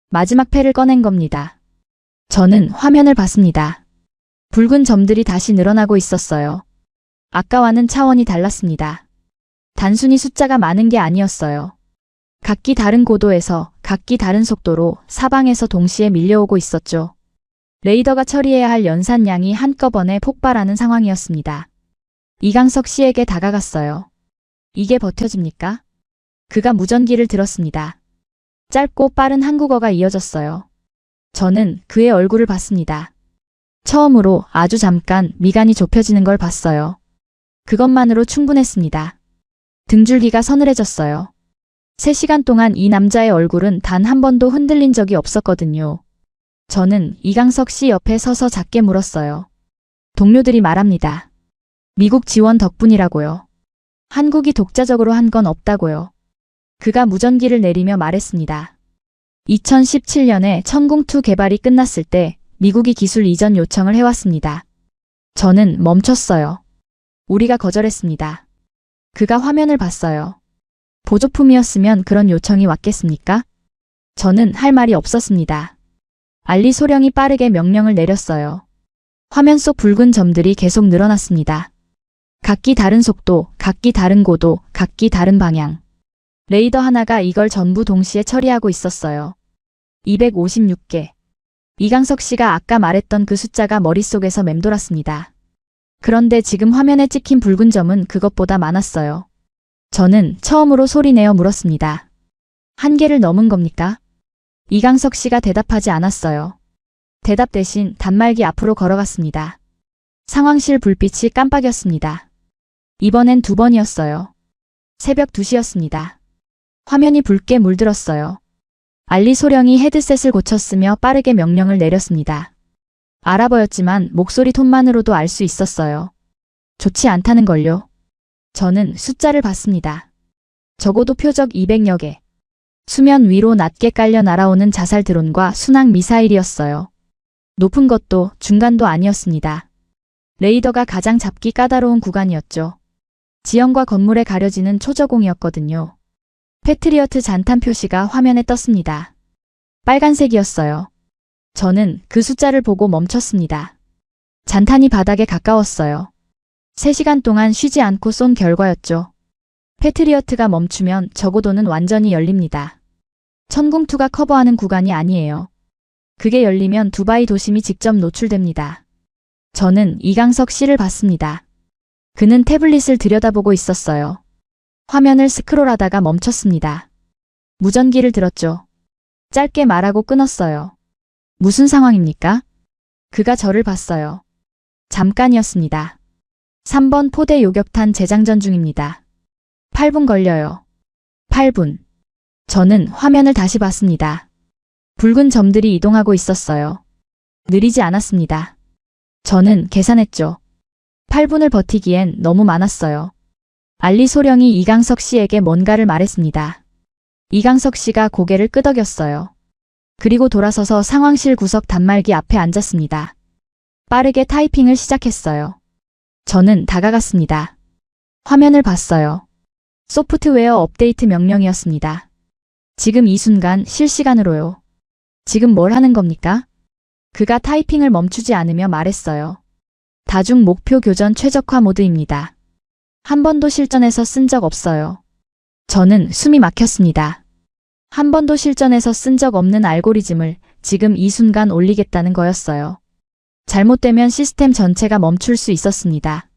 마지막 패를 꺼낸 겁니다. 저는 화면을 봤습니다. 붉은 점들이 다시 늘어나고 있었어요. 아까와는 차원이 달랐습니다. 단순히 숫자가 많은 게 아니었어요. 각기 다른 고도에서 각기 다른 속도로 사방에서 동시에 밀려오고 있었죠. 레이더가 처리해야 할 연산량이 한꺼번에 폭발하는 상황이었습니다. 이강석 씨에게 다가갔어요. 이게 버텨집니까? 그가 무전기를 들었습니다. 짧고 빠른 한국어가 이어졌어요. 저는 그의 얼굴을 봤습니다. 처음으로 아주 잠깐 미간이 좁혀지는 걸 봤어요. 그것만으로 충분했습니다. 등줄기가 서늘해졌어요. 3시간 동안 이 남자의 얼굴은 단 한 번도 흔들린 적이 없었거든요. 저는 이강석 씨 옆에 서서 작게 물었어요. 동료들이 말합니다. 미국 지원 덕분이라고요. 한국이 독자적으로 한 건 없다고요. 그가 무전기를 내리며 말했습니다. 2017년에 천궁2 개발이 끝났을 때 미국이 기술 이전 요청을 해왔습니다. 저는 멈췄어요. 우리가 거절했습니다. 그가 화면을 봤어요. 보조품이었으면 그런 요청이 왔겠습니까? 저는 할 말이 없었습니다. 알리 소령이 빠르게 명령을 내렸어요. 화면 속 붉은 점들이 계속 늘어났습니다. 각기 다른 속도, 각기 다른 고도, 각기 다른 방향. 레이더 하나가 이걸 전부 동시에 처리하고 있었어요. 256개. 이강석 씨가 아까 말했던 그 숫자가 머릿속에서 맴돌았습니다. 그런데 지금 화면에 찍힌 붉은 점은 그것보다 많았어요. 저는 처음으로 소리내어 물었습니다. 1개를 넘은 겁니까? 이강석 씨가 대답하지 않았어요. 대답 대신 단말기 앞으로 걸어갔습니다. 상황실 불빛이 깜빡였습니다. 이번엔 2번이었어요. 새벽 2시였습니다. 화면이 붉게 물들었어요. 알리 소령이 헤드셋을 고쳤으며 빠르게 명령을 내렸습니다. 알아보였지만 목소리 톤만으로도 알 수 있었어요. 좋지 않다는 걸요. 저는 숫자를 봤습니다. 적어도 표적 200여 개. 수면 위로 낮게 깔려 날아오는 자살 드론과 순항 미사일이었어요. 높은 것도 중간도 아니었습니다. 레이더가 가장 잡기 까다로운 구간이었죠. 지형과 건물에 가려지는 초저공이었거든요. 패트리어트 잔탄 표시가 화면에 떴습니다. 빨간색이었어요. 저는 그 숫자를 보고 멈췄습니다. 잔탄이 바닥에 가까웠어요. 3시간 동안 쉬지 않고 쏜 결과였죠. 패트리어트가 멈추면 저고도는 완전히 열립니다. 천궁2가 커버하는 구간이 아니에요. 그게 열리면 두바이 도심이 직접 노출됩니다. 저는 이강석 씨를 봤습니다. 그는 태블릿을 들여다보고 있었어요. 화면을 스크롤하다가 멈췄습니다. 무전기를 들었죠. 짧게 말하고 끊었어요. 무슨 상황입니까? 그가 저를 봤어요. 잠깐이었습니다. 3번 포대 요격탄 재장전 중입니다. 8분 걸려요. 8분. 저는 화면을 다시 봤습니다. 붉은 점들이 이동하고 있었어요. 느리지 않았습니다. 저는 계산했죠. 8분을 버티기엔 너무 많았어요. 알리 소령이 이강석 씨에게 뭔가를 말했습니다. 이강석 씨가 고개를 끄덕였어요. 그리고 돌아서서 상황실 구석 단말기 앞에 앉았습니다. 빠르게 타이핑을 시작했어요. 저는 다가갔습니다. 화면을 봤어요. 소프트웨어 업데이트 명령이었습니다. 지금 이 순간 실시간으로요. 지금 뭘 하는 겁니까? 그가 타이핑을 멈추지 않으며 말했어요. 다중 목표 교전 최적화 모드입니다. 한 번도 실전에서 쓴 적 없어요. 저는 숨이 막혔습니다. 한 번도 실전에서 쓴 적 없는 알고리즘을 지금 이 순간 올리겠다는 거였어요. 잘못되면 시스템 전체가 멈출 수 있었습니다.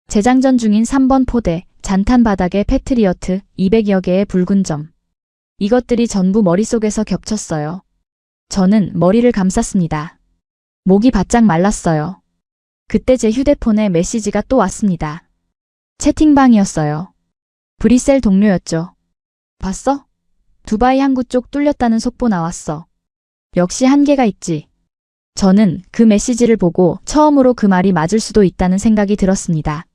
재장전 중인 3번 포대, 잔탄 바닥에 패트리어트 200여 개의 붉은 점. 이것들이 전부 머릿속에서 겹쳤어요. 저는 머리를 감쌌습니다. 목이 바짝 말랐어요. 그때 제 휴대폰에 메시지가 또 왔습니다. 채팅방이었어요. 브뤼셀 동료였죠. 봤어? 두바이 항구 쪽 뚫렸다는 속보 나왔어. 역시 한계가 있지. 저는 그 메시지를 보고 처음으로 그 말이 맞을 수도 있다는 생각이 들었습니다.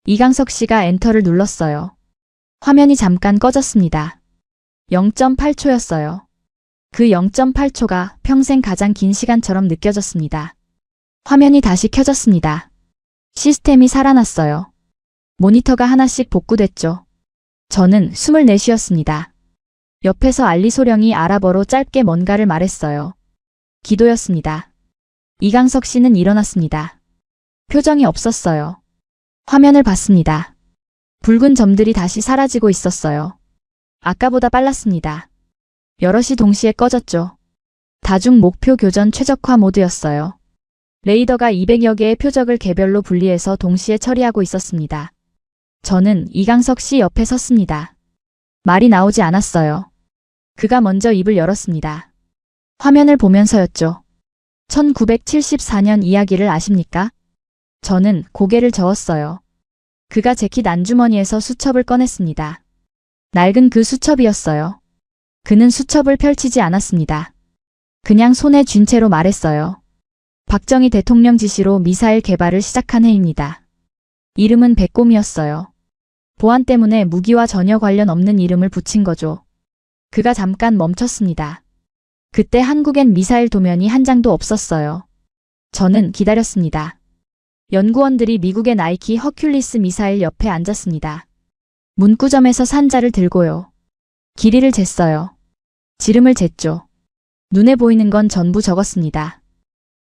이강석 씨가 엔터를 눌렀어요. 화면이 잠깐 꺼졌습니다. 0.8초였어요. 그 0.8초가 평생 가장 긴 시간처럼 느껴졌습니다. 화면이 다시 켜졌습니다. 시스템이 살아났어요. 모니터가 하나씩 복구됐죠. 저는 숨을 내쉬었습니다. 옆에서 알리 소령이 아랍어로 짧게 뭔가를 말했어요. 기도였습니다. 이강석 씨는 일어났습니다. 표정이 없었어요. 화면을 봤습니다. 붉은 점들이 다시 사라지고 있었어요. 아까보다 빨랐습니다. 여럿이 동시에 꺼졌죠. 다중 목표 교전 최적화 모드였어요. 레이더가 200여 개의 표적을 개별로 분리해서 동시에 처리하고 있었습니다. 저는 이강석 씨 옆에 섰습니다. 말이 나오지 않았어요. 그가 먼저 입을 열었습니다. 화면을 보면서였죠. 1974년 이야기를 아십니까? 저는 고개를 저었어요. 그가 재킷 안주머니에서 수첩을 꺼냈습니다. 낡은 그 수첩이었어요. 그는 수첩을 펼치지 않았습니다. 그냥 손에 쥔 채로 말했어요. 박정희 대통령 지시로 미사일 개발을 시작한 해입니다. 이름은 백곰이었어요. 보안 때문에 무기와 전혀 관련 없는 이름을 붙인 거죠. 그가 잠깐 멈췄습니다. 그때 한국엔 미사일 도면이 한 장도 없었어요. 저는 기다렸습니다. 연구원들이 미국의 나이키 허큘리스 미사일 옆에 앉았습니다. 문구점에서 산자를 들고요. 길이를 쟀어요. 지름을 쟀죠. 눈에 보이는 건 전부 적었습니다.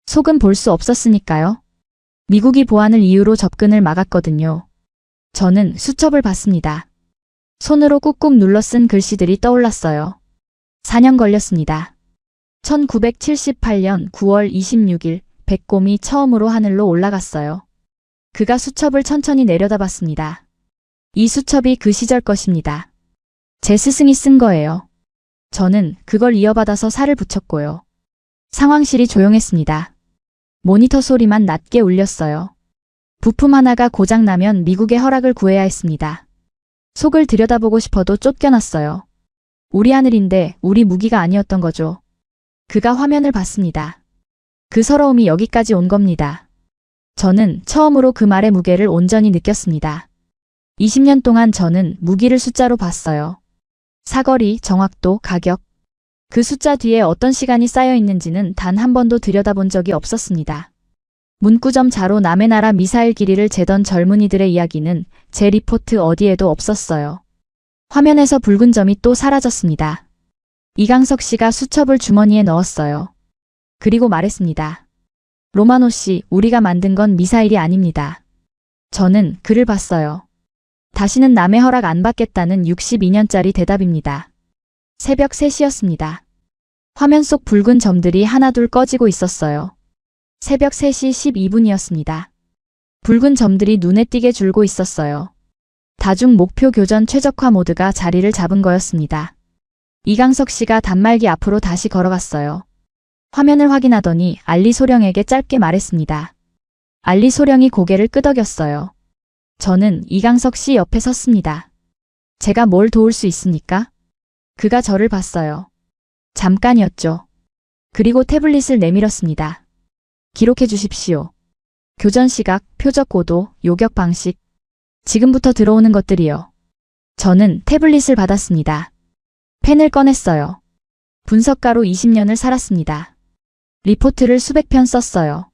속은 볼 수 없었으니까요. 미국이 보안을 이유로 접근을 막았거든요. 저는 수첩을 봤습니다. 손으로 꾹꾹 눌러 쓴 글씨들이 떠올랐어요. 4년 걸렸습니다. 1978년 9월 26일 백곰이 처음으로 하늘로 올라갔어요. 그가 수첩을 천천히 내려다봤습니다. 이 수첩이 그 시절 것입니다. 제 스승이 쓴 거예요. 저는 그걸 이어받아서 살을 붙였고요. 상황실이 조용했습니다. 모니터 소리만 낮게 울렸어요. 부품 하나가 고장나면 미국의 허락을 구해야 했습니다. 속을 들여다보고 싶어도 쫓겨났어요. 우리 하늘인데 우리 무기가 아니었던 거죠. 그가 화면을 봤습니다. 그 서러움이 여기까지 온 겁니다. 저는 처음으로 그 말의 무게를 온전히 느꼈습니다. 20년 동안 저는 무기를 숫자로 봤어요. 사거리, 정확도, 가격. 그 숫자 뒤에 어떤 시간이 쌓여 있는지는 단 한 번도 들여다본 적이 없었습니다. 문구점 자로 남의 나라 미사일 길이를 재던 젊은이들의 이야기는 제 리포트 어디에도 없었어요. 화면에서 붉은 점이 또 사라졌습니다. 이강석 씨가 수첩을 주머니에 넣었어요. 그리고 말했습니다. 로마노 씨, 우리가 만든 건 미사일이 아닙니다. 저는 그를 봤어요. 다시는 남의 허락 안 받겠다는 62년짜리 대답입니다. 새벽 3시였습니다. 화면 속 붉은 점들이 하나둘 꺼지고 있었어요. 새벽 3시 12분이었습니다. 붉은 점들이 눈에 띄게 줄고 있었어요. 다중 목표 교전 최적화 모드가 자리를 잡은 거였습니다. 이강석 씨가 단말기 앞으로 다시 걸어갔어요. 화면을 확인하더니 알리 소령에게 짧게 말했습니다. 알리 소령이 고개를 끄덕였어요. 저는 이강석 씨 옆에 섰습니다. 제가 뭘 도울 수 있습니까? 그가 저를 봤어요. 잠깐이었죠. 그리고 태블릿을 내밀었습니다. 기록해 주십시오. 교전 시각, 표적 고도, 요격 방식. 지금부터 들어오는 것들이요. 저는 태블릿을 받았습니다. 펜을 꺼냈어요. 분석가로 20년을 살았습니다. 리포트를 수백 편 썼어요.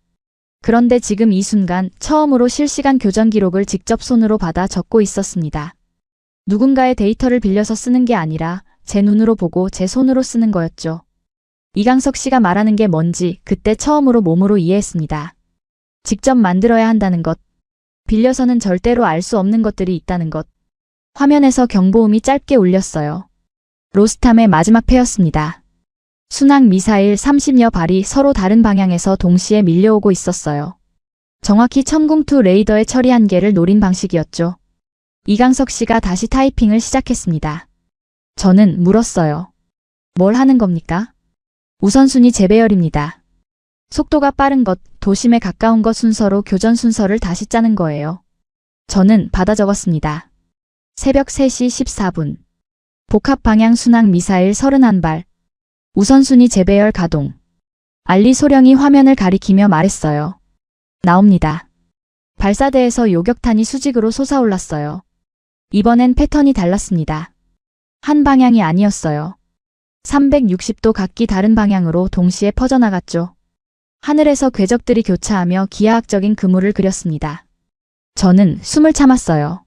그런데 지금 이 순간 처음으로 실시간 교전 기록을 직접 손으로 받아 적고 있었습니다. 누군가의 데이터를 빌려서 쓰는 게 아니라 제 눈으로 보고 제 손으로 쓰는 거였죠. 이강석 씨가 말하는 게 뭔지 그때 처음으로 몸으로 이해했습니다. 직접 만들어야 한다는 것, 빌려서는 절대로 알 수 없는 것들이 있다는 것. 화면에서 경보음이 짧게 울렸어요. 로스탐의 마지막 패였습니다. 순항 미사일 30여 발이 서로 다른 방향에서 동시에 밀려오고 있었어요. 정확히 천궁2 레이더의 처리 한계를 노린 방식이었죠. 이강석 씨가 다시 타이핑을 시작했습니다. 저는 물었어요. 뭘 하는 겁니까? 우선순위 재배열입니다. 속도가 빠른 것, 도심에 가까운 것 순서로 교전 순서를 다시 짜는 거예요. 저는 받아 적었습니다. 새벽 3시 14분. 복합 방향 순항 미사일 31발. 우선순위 재배열 가동. 알리 소령이 화면을 가리키며 말했어요. 나옵니다. 발사대에서 요격탄이 수직으로 솟아올랐어요. 이번엔 패턴이 달랐습니다. 한 방향이 아니었어요. 360도 각기 다른 방향으로 동시에 퍼져나갔죠. 하늘에서 궤적들이 교차하며 기하학적인 그물을 그렸습니다. 저는 숨을 참았어요.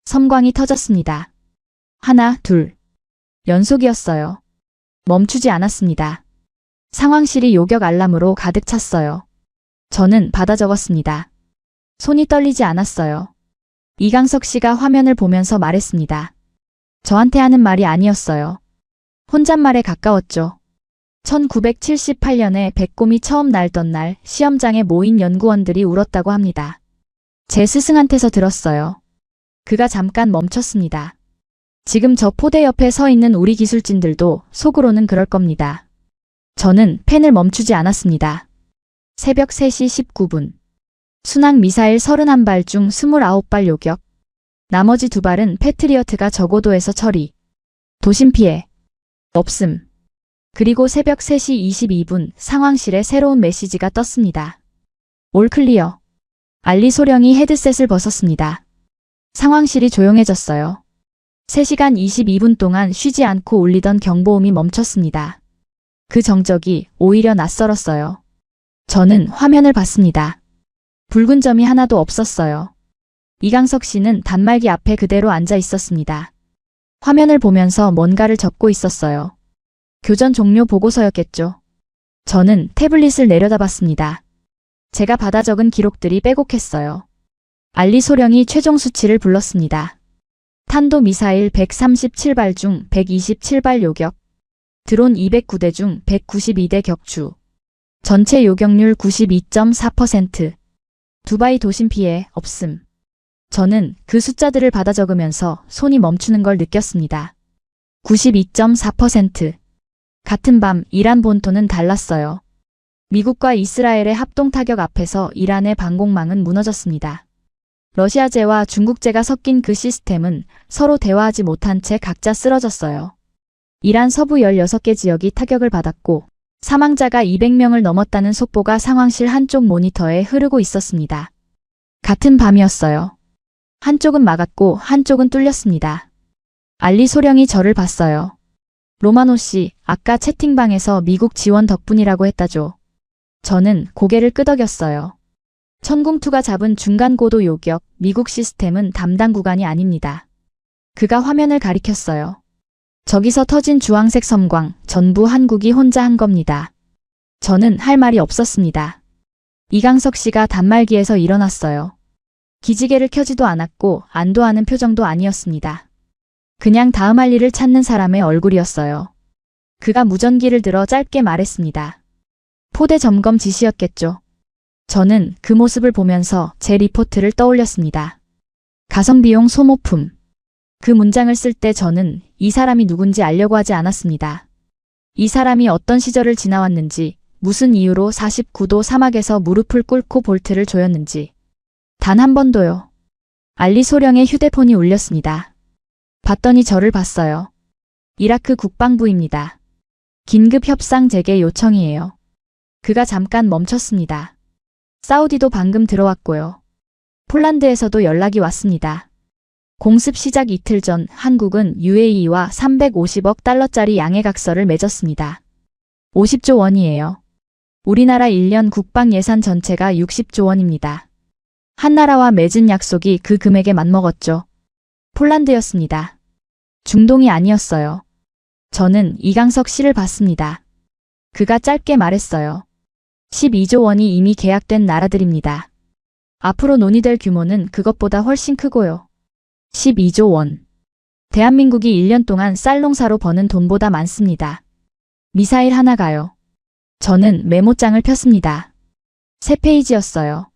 섬광이 터졌습니다. 하나, 둘. 연속이었어요. 멈추지 않았습니다. 상황실이 요격 알람으로 가득 찼어요. 저는 받아 적었습니다. 손이 떨리지 않았어요. 이강석 씨가 화면을 보면서 말했습니다. 저한테 하는 말이 아니었어요. 혼잣말에 가까웠죠. 1978년에 백곰이 처음 날던 날 시험장에 모인 연구원들이 울었다고 합니다. 제 스승한테서 들었어요. 그가 잠깐 멈췄습니다. 지금 저 포대 옆에 서 있는 우리 기술진들도 속으로는 그럴 겁니다. 저는 펜을 멈추지 않았습니다. 새벽 3시 19분. 순항 미사일 31발 중 29발 요격. 나머지 2발은 패트리어트가 저고도에서 처리. 도심 피해. 없음. 그리고 새벽 3시 22분 상황실에 새로운 메시지가 떴습니다. 올 클리어. 알리 소령이 헤드셋을 벗었습니다. 상황실이 조용해졌어요. 3시간 22분 동안 쉬지 않고 울리던 경보음이 멈췄습니다. 그 정적이 오히려 낯설었어요. 저는 화면을 봤습니다. 붉은 점이 하나도 없었어요. 이강석 씨는 단말기 앞에 그대로 앉아 있었습니다. 화면을 보면서 뭔가를 적고 있었어요. 교전 종료 보고서였겠죠. 저는 태블릿을 내려다봤습니다. 제가 받아 적은 기록들이 빼곡했어요. 알리 소령이 최종 수치를 불렀습니다. 탄도 미사일 137발 중 127발 요격, 드론 209대 중 192대 격추, 전체 요격률 92.4%, 두바이 도심 피해 없음. 저는 그 숫자들을 받아 적으면서 손이 멈추는 걸 느꼈습니다. 92.4%. 같은 밤 이란 본토는 달랐어요. 미국과 이스라엘의 합동 타격 앞에서 이란의 방공망은 무너졌습니다. 러시아제와 중국제가 섞인 그 시스템은 서로 대화하지 못한 채 각자 쓰러졌어요. 이란 서부 16개 지역이 타격을 받았고 사망자가 200명을 넘었다는 속보가 상황실 한쪽 모니터에 흐르고 있었습니다. 같은 밤이었어요. 한쪽은 막았고 한쪽은 뚫렸습니다. 알리 소령이 저를 봤어요. 로마노 씨, 아까 채팅방에서 미국 지원 덕분이라고 했다죠. 저는 고개를 끄덕였어요. 천궁2가 잡은 중간고도 요격, 미국 시스템은 담당 구간이 아닙니다. 그가 화면을 가리켰어요. 저기서 터진 주황색 섬광, 전부 한국이 혼자 한 겁니다. 저는 할 말이 없었습니다. 이강석 씨가 단말기에서 일어났어요. 기지개를 켜지도 않았고 안도하는 표정도 아니었습니다. 그냥 다음 할 일을 찾는 사람의 얼굴이었어요. 그가 무전기를 들어 짧게 말했습니다. 포대 점검 지시였겠죠. 저는 그 모습을 보면서 제 리포트를 떠올렸습니다. 가성비용 소모품. 그 문장을 쓸 때 저는 이 사람이 누군지 알려고 하지 않았습니다. 이 사람이 어떤 시절을 지나왔는지, 무슨 이유로 49도 사막에서 무릎을 꿇고 볼트를 조였는지. 단 한 번도요. 알리 소령의 휴대폰이 울렸습니다. 봤더니 저를 봤어요. 이라크 국방부입니다. 긴급 협상 재개 요청이에요. 그가 잠깐 멈췄습니다. 사우디도 방금 들어왔고요. 폴란드에서도 연락이 왔습니다. 공습 시작 이틀 전 한국은 UAE와 350억 달러짜리 양해각서를 맺었습니다. 50조 원이에요. 우리나라 1년 국방 예산 전체가 60조 원입니다. 한나라와 맺은 약속이 그 금액에 맞먹었죠. 폴란드였습니다. 중동이 아니었어요. 저는 이강석 씨를 봤습니다. 그가 짧게 말했어요. 12조 원이 이미 계약된 나라들입니다. 앞으로 논의될 규모는 그것보다 훨씬 크고요. 12조 원. 대한민국이 1년 동안 쌀 농사로 버는 돈보다 많습니다. 미사일 하나가요. 저는 메모장을 폈습니다. 3페이지였어요.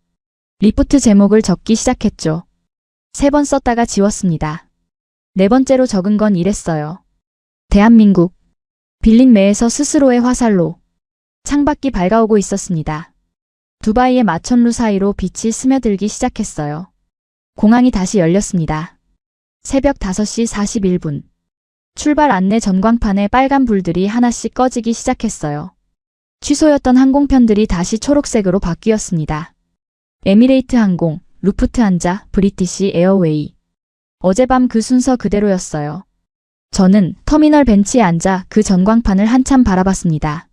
리포트 제목을 적기 시작했죠. 3번 썼다가 지웠습니다. 4번째로 적은 건 이랬어요. 대한민국. 빌린 매에서 스스로의 화살로. 창밖이 밝아오고 있었습니다. 두바이의 마천루 사이로 빛이 스며들기 시작했어요. 공항이 다시 열렸습니다. 새벽 5시 41분. 출발 안내 전광판에 빨간 불들이 하나씩 꺼지기 시작했어요. 취소였던 항공편들이 다시 초록색으로 바뀌었습니다. 에미레이트 항공, 루프트한자, 브리티시 에어웨이. 어젯밤 그 순서 그대로였어요. 저는 터미널 벤치에 앉아 그 전광판을 한참 바라봤습니다.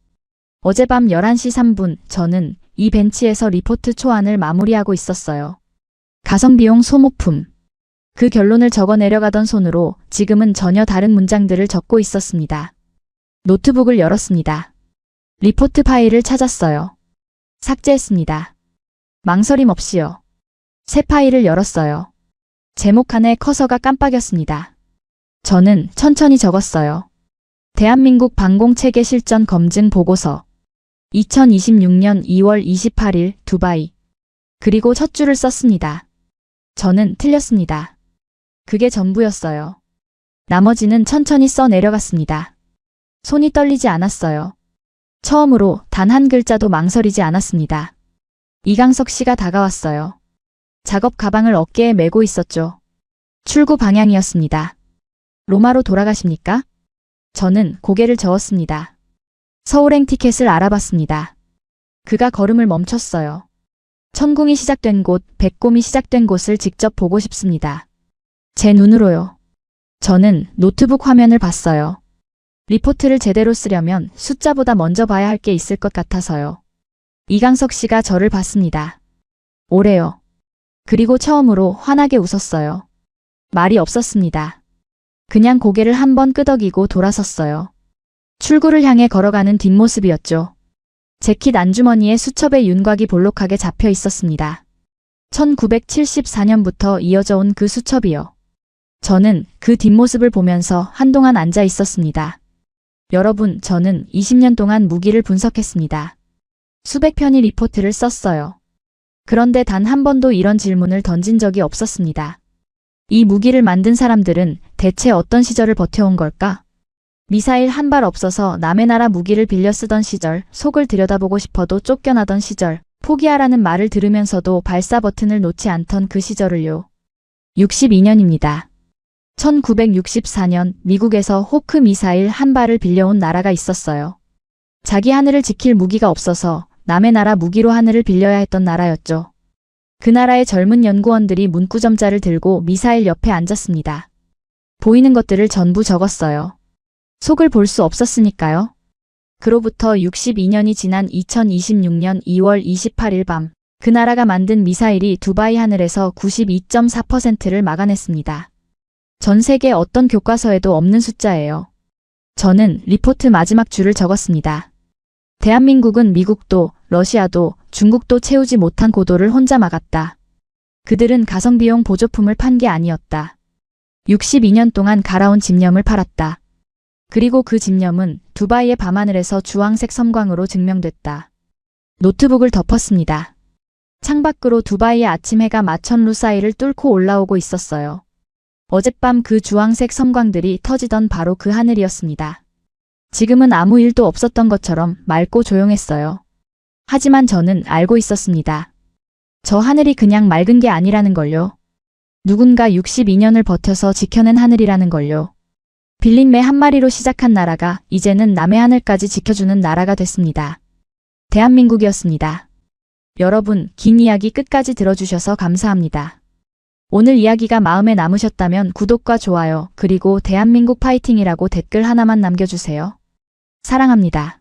어젯밤 11시 3분 저는 이 벤치에서 리포트 초안을 마무리하고 있었어요. 가성비용 소모품. 그 결론을 적어 내려가던 손으로 지금은 전혀 다른 문장들을 적고 있었습니다. 노트북을 열었습니다. 리포트 파일을 찾았어요. 삭제했습니다. 망설임 없이요. 새 파일을 열었어요. 제목 칸에 커서가 깜빡였습니다. 저는 천천히 적었어요. 대한민국 방공체계 실전 검증 보고서. 2026년 2월 28일 두바이. 그리고 첫 줄을 썼습니다. 저는 틀렸습니다. 그게 전부였어요. 나머지는 천천히 써 내려갔습니다. 손이 떨리지 않았어요. 처음으로 단 한 글자도 망설이지 않았습니다. 이강석 씨가 다가왔어요. 작업 가방을 어깨에 메고 있었죠. 출구 방향이었습니다. 로마로 돌아가십니까? 저는 고개를 저었습니다. 서울행 티켓을 알아봤습니다. 그가 걸음을 멈췄어요. 천궁이 시작된 곳, 백곰이 시작된 곳을 직접 보고 싶습니다. 제 눈으로요. 저는 노트북 화면을 봤어요. 리포트를 제대로 쓰려면 숫자보다 먼저 봐야 할 게 있을 것 같아서요. 이강석 씨가 저를 봤습니다. 오래요. 그리고 처음으로 환하게 웃었어요. 말이 없었습니다. 그냥 고개를 한번 끄덕이고 돌아섰어요. 출구를 향해 걸어가는 뒷모습이었죠. 재킷 안주머니에 수첩의 윤곽이 볼록하게 잡혀 있었습니다. 1974년부터 이어져 온 그 수첩이요. 저는 그 뒷모습을 보면서 한동안 앉아 있었습니다. 여러분, 저는 20년 동안 무기를 분석했습니다. 수백 편의 리포트를 썼어요. 그런데 단 한 번도 이런 질문을 던진 적이 없었습니다. 이 무기를 만든 사람들은 대체 어떤 시절을 버텨온 걸까? 미사일 한 발 없어서 남의 나라 무기를 빌려 쓰던 시절, 속을 들여다보고 싶어도 쫓겨나던 시절, 포기하라는 말을 들으면서도 발사 버튼을 놓지 않던 그 시절을요. 62년입니다. 1964년 미국에서 호크 미사일 한 발을 빌려온 나라가 있었어요. 자기 하늘을 지킬 무기가 없어서 남의 나라 무기로 하늘을 빌려야 했던 나라였죠. 그 나라의 젊은 연구원들이 문구점자를 들고 미사일 옆에 앉았습니다. 보이는 것들을 전부 적었어요. 속을 볼 수 없었으니까요. 그로부터 62년이 지난 2026년 2월 28일 밤, 그 나라가 만든 미사일이 두바이 하늘에서 92.4%를 막아냈습니다. 전 세계 어떤 교과서에도 없는 숫자예요. 저는 리포트 마지막 줄을 적었습니다. 대한민국은 미국도, 러시아도, 중국도 채우지 못한 고도를 혼자 막았다. 그들은 가성비용 보조품을 판 게 아니었다. 62년 동안 갈아온 집념을 팔았다. 그리고 그 집념은 두바이의 밤하늘에서 주황색 섬광으로 증명됐다. 노트북을 덮었습니다. 창밖으로 두바이의 아침 해가 마천루 사이를 뚫고 올라오고 있었어요. 어젯밤 그 주황색 섬광들이 터지던 바로 그 하늘이었습니다. 지금은 아무 일도 없었던 것처럼 맑고 조용했어요. 하지만 저는 알고 있었습니다. 저 하늘이 그냥 맑은 게 아니라는 걸요. 누군가 62년을 버텨서 지켜낸 하늘이라는 걸요. 빌린 매 한 마리로 시작한 나라가 이제는 남의 하늘까지 지켜주는 나라가 됐습니다. 대한민국이었습니다. 여러분, 긴 이야기 끝까지 들어주셔서 감사합니다. 오늘 이야기가 마음에 남으셨다면 구독과 좋아요, 그리고 대한민국 파이팅이라고 댓글 하나만 남겨주세요. 사랑합니다.